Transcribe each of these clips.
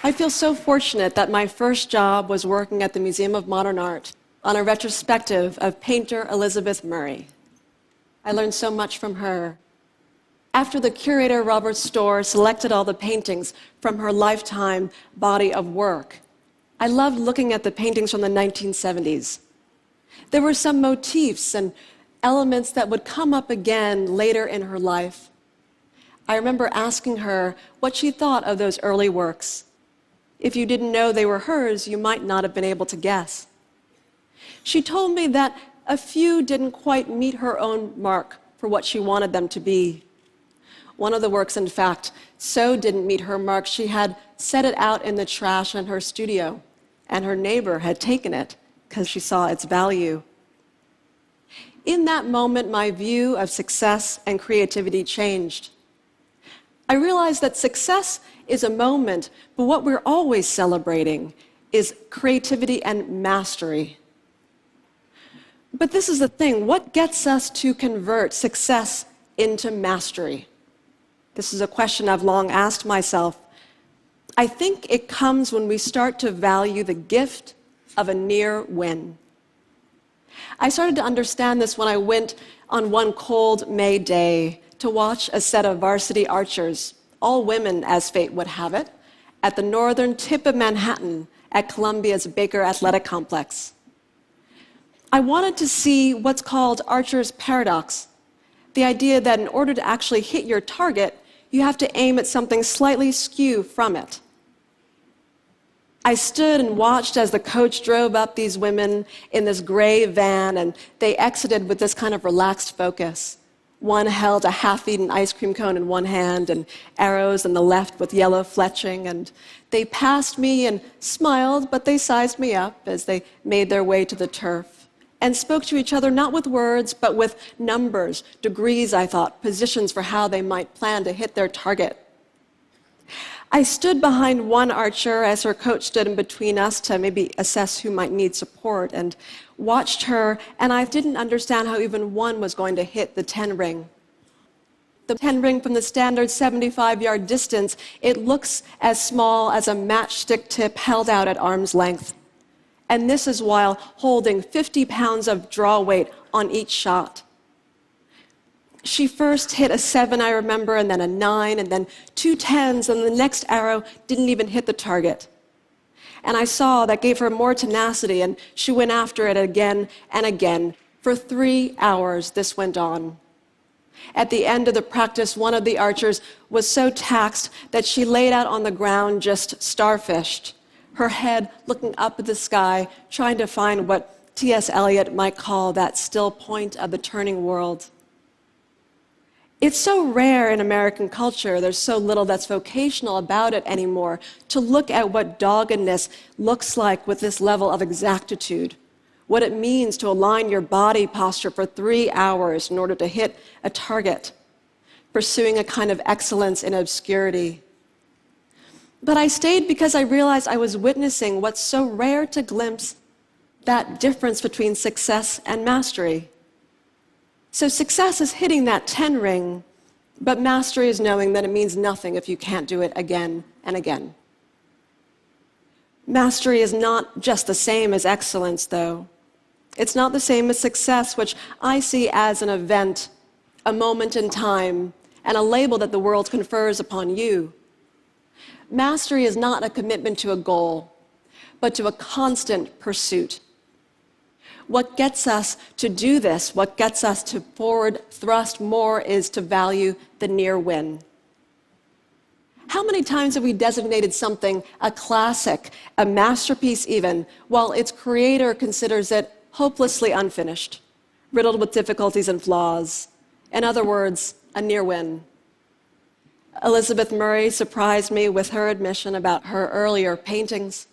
I feel so fortunate that my first job was working at the Museum of Modern Art on a retrospective of painter Elizabeth Murray. I learned so much from her. After the curator, Robert Storr, selected all the paintings from her lifetime body of work, I loved looking at the paintings from the 1970s. There were some motifs and elements that would come up again later in her life. I remember asking her what she thought of those early works. If you didn't know they were hers, you might not have been able to guess. She told me that a few didn't quite meet her own mark for what she wanted them to be. One of the works, in fact, so didn't meet her mark, she had set it out in the trash in her studio, and her neighbor had taken it because she saw its value. In that moment, my view of success and creativity changed. I realized that success is a moment, but what we're always celebrating is creativity and mastery. But this is the thing, what gets us to convert success into mastery? This is a question I've long asked myself. I think it comes when we start to value the gift of a near win. I started to understand this when I went on one cold May day to watch a set of varsity archers, all women as fate would have it, at the northern tip of Manhattan at Columbia's Baker Athletic Complex. I wanted to see what's called Archer's paradox, the idea that in order to actually hit your target, you have to aim at something slightly skew from it. I stood and watched as the coach drove up these women in this gray van, and they exited with this kind of relaxed focus. One held a half-eaten ice cream cone in one hand and arrows in the left with yellow fletching, and they passed me and smiled, but they sized me up as they made their way to the turf and spoke to each other not with words, but with numbers, degrees, I thought, positions for how they might plan to hit their target. I stood behind one archer as her coach stood in between us to maybe assess who might need support, and watched her, and I didn't understand how even one was going to hit the 10 ring. The 10 ring from the standard 75-yard distance, it looks as small as a matchstick tip held out at arm's length. And this is while holding 50 pounds of draw weight on each shot. She first hit a 7, I remember, and then a 9, and then 2 10s, and the next arrow didn't even hit the target. And I saw that gave her more tenacity, and she went after it again and again. For 3 hours, this went on. At the end of the practice, one of the archers was so taxed that she laid out on the ground just starfished, her head looking up at the sky, trying to find what T.S. Eliot might call that still point of the turning world. It's so rare in American culture, there's so little that's vocational about it anymore, to look at what doggedness looks like with this level of exactitude, what it means to align your body posture for 3 hours in order to hit a target, pursuing a kind of excellence in obscurity. But I stayed because I realized I was witnessing what's so rare to glimpse, that difference between success and mastery. So success is hitting that 10 ring, but mastery is knowing that it means nothing if you can't do it again and again. Mastery is not just the same as excellence, though. It's not the same as success, which I see as an event, a moment in time, and a label that the world confers upon you. Mastery is not a commitment to a goal, but to a constant pursuit. What gets us to do this, what gets us to forward thrust more, is to value the near win. How many times have we designated something a classic, a masterpiece even, while its creator considers it hopelessly unfinished, riddled with difficulties and flaws? In other words, a near win. Elizabeth Murray surprised me with her admission about her earlier paintings.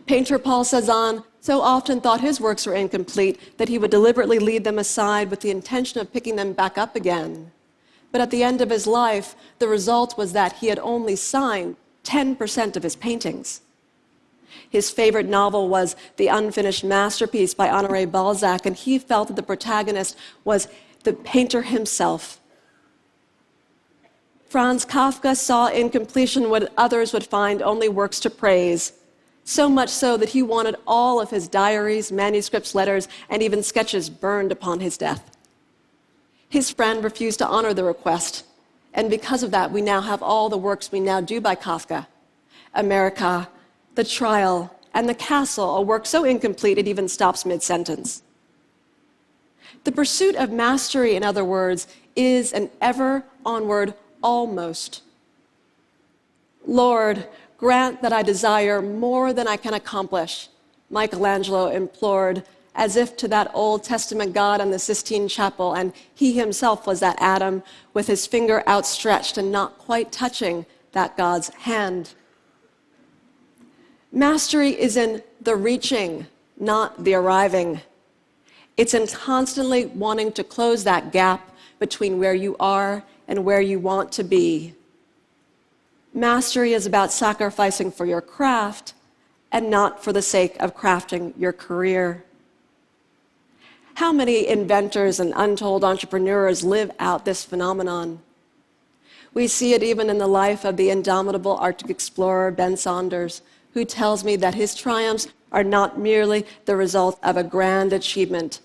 Painter Paul Cézanne so often thought his works were incomplete that he would deliberately leave them aside with the intention of picking them back up again. But at the end of his life, the result was that he had only signed 10% of his paintings. His favorite novel was The Unfinished Masterpiece by Honoré Balzac, and he felt that the protagonist was the painter himself. Franz Kafka saw in completion what others would find only works to praise, so much so that he wanted all of his diaries, manuscripts, letters, and even sketches burned upon his death. His friend refused to honor the request, and because of that, we now have all the works we now do by Kafka. America, The Trial, and The Castle, a work so incomplete it even stops mid-sentence. The pursuit of mastery, in other words, is an ever onward almost. Lord, grant that I desire more than I can accomplish, Michelangelo implored, as if to that Old Testament God in the Sistine Chapel, and he himself was that Adam with his finger outstretched and not quite touching that God's hand. Mastery is in the reaching, not the arriving. It's in constantly wanting to close that gap between where you are and where you want to be. Mastery is about sacrificing for your craft and not for the sake of crafting your career. How many inventors and untold entrepreneurs live out this phenomenon? We see it even in the life of the indomitable Arctic explorer Ben Saunders, who tells me that his triumphs are not merely the result of a grand achievement,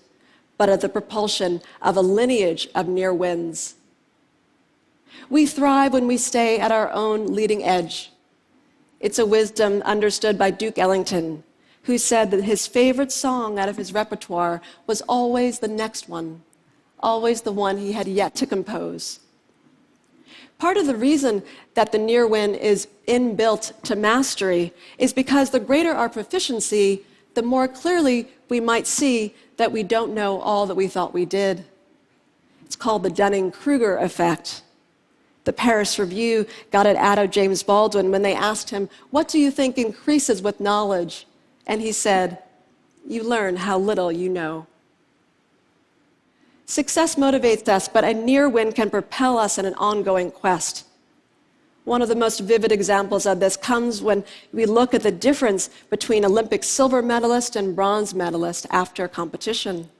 but of the propulsion of a lineage of near wins. We thrive when we stay at our own leading edge. It's a wisdom understood by Duke Ellington, who said that his favorite song out of his repertoire was always the next one, always the one he had yet to compose. Part of the reason that the near win is inbuilt to mastery is because the greater our proficiency, the more clearly we might see that we don't know all that we thought we did. It's called the Dunning-Kruger effect. The Paris Review got it out of James Baldwin when they asked him, "What do you think increases with knowledge?" And he said, "You learn how little you know." Success motivates us, but a near win can propel us in an ongoing quest. One of the most vivid examples of this comes when we look at the difference between Olympic silver medalist and bronze medalist after competition.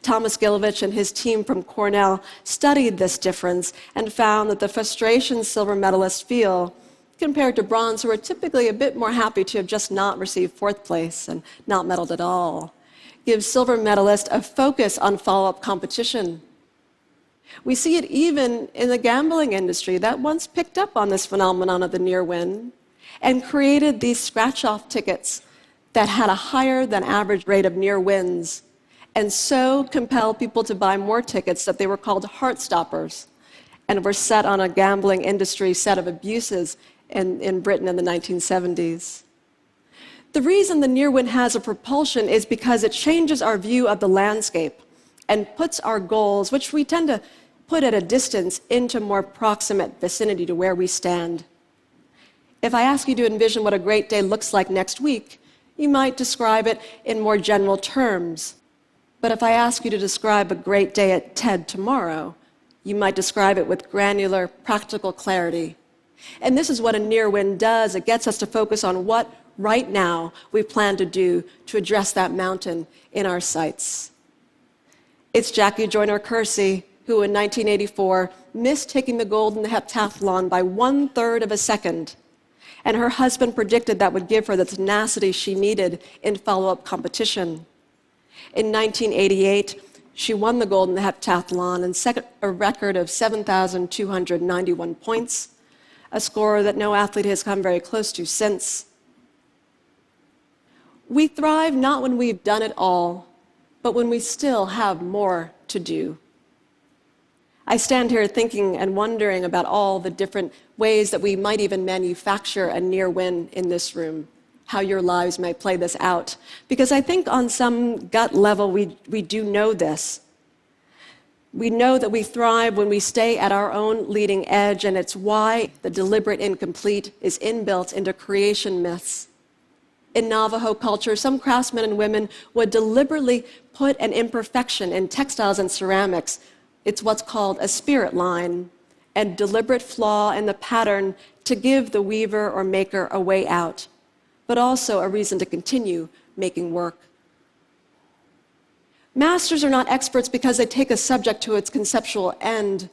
Thomas Gilovich and his team from Cornell studied this difference and found that the frustration silver medalists feel, compared to bronze, who are typically a bit more happy to have just not received fourth place and not medaled at all, gives silver medalists a focus on follow-up competition. We see it even in the gambling industry that once picked up on this phenomenon of the near win and created these scratch-off tickets that had a higher than average rate of near wins, and so compelled people to buy more tickets that they were called heart stoppers and were set on a gambling industry set of abuses in Britain in the 1970s. The reason the near win has a propulsion is because it changes our view of the landscape and puts our goals, which we tend to put at a distance, into more proximate vicinity to where we stand. If I ask you to envision what a great day looks like next week, you might describe it in more general terms. But if I ask you to describe a great day at TED tomorrow, you might describe it with granular, practical clarity. And this is what a near win does. It gets us to focus on what right now we plan to do to address that mountain in our sights. It's Jackie Joyner-Kersee, who in 1984 missed taking the gold in the heptathlon by 1/3 of a second. And her husband predicted that would give her the tenacity she needed in follow-up competition. In 1988, she won the gold in the heptathlon and set a record of 7,291 points, a score that no athlete has come very close to since. We thrive not when we've done it all, but when we still have more to do. I stand here thinking and wondering about all the different ways that we might even manufacture a near win in this room, how your lives may play this out. Because I think on some gut level, we do know this. We know that we thrive when we stay at our own leading edge, and it's why the deliberate incomplete is inbuilt into creation myths. In Navajo culture, some craftsmen and women would deliberately put an imperfection in textiles and ceramics. It's what's called a spirit line, a deliberate flaw in the pattern to give the weaver or maker a way out, but also a reason to continue making work. Masters are not experts because they take a subject to its conceptual end.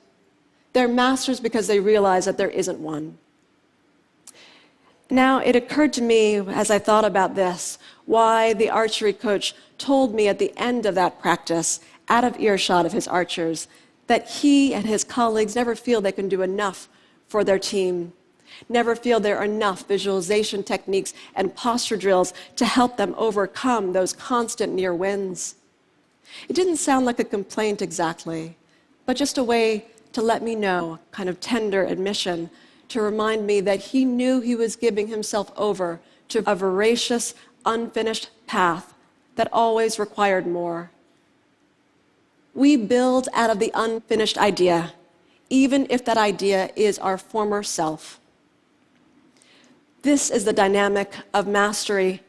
They're masters because they realize that there isn't one. Now, it occurred to me as I thought about this, why the archery coach told me at the end of that practice, out of earshot of his archers, that he and his colleagues never feel they can do enough for their team, never feel there are enough visualization techniques and posture drills to help them overcome those constant near wins. It didn't sound like a complaint exactly, but just a way to let me know, kind of tender admission, to remind me that he knew he was giving himself over to a voracious, unfinished path that always required more. We build out of the unfinished idea, even if that idea is our former self. This is the dynamic of mastery.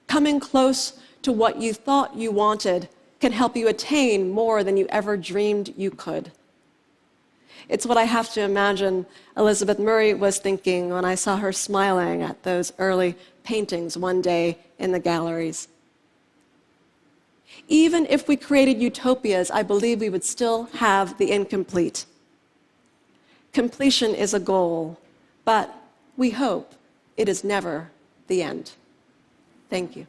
Coming close to what you thought you wanted can help you attain more than you ever dreamed you could. It's what I have to imagine Elizabeth Murray was thinking when I saw her smiling at those early paintings one day in the galleries. Even if we created utopias, I believe we would still have the incomplete. Completion is a goal, but we hope it is never the end. Thank you.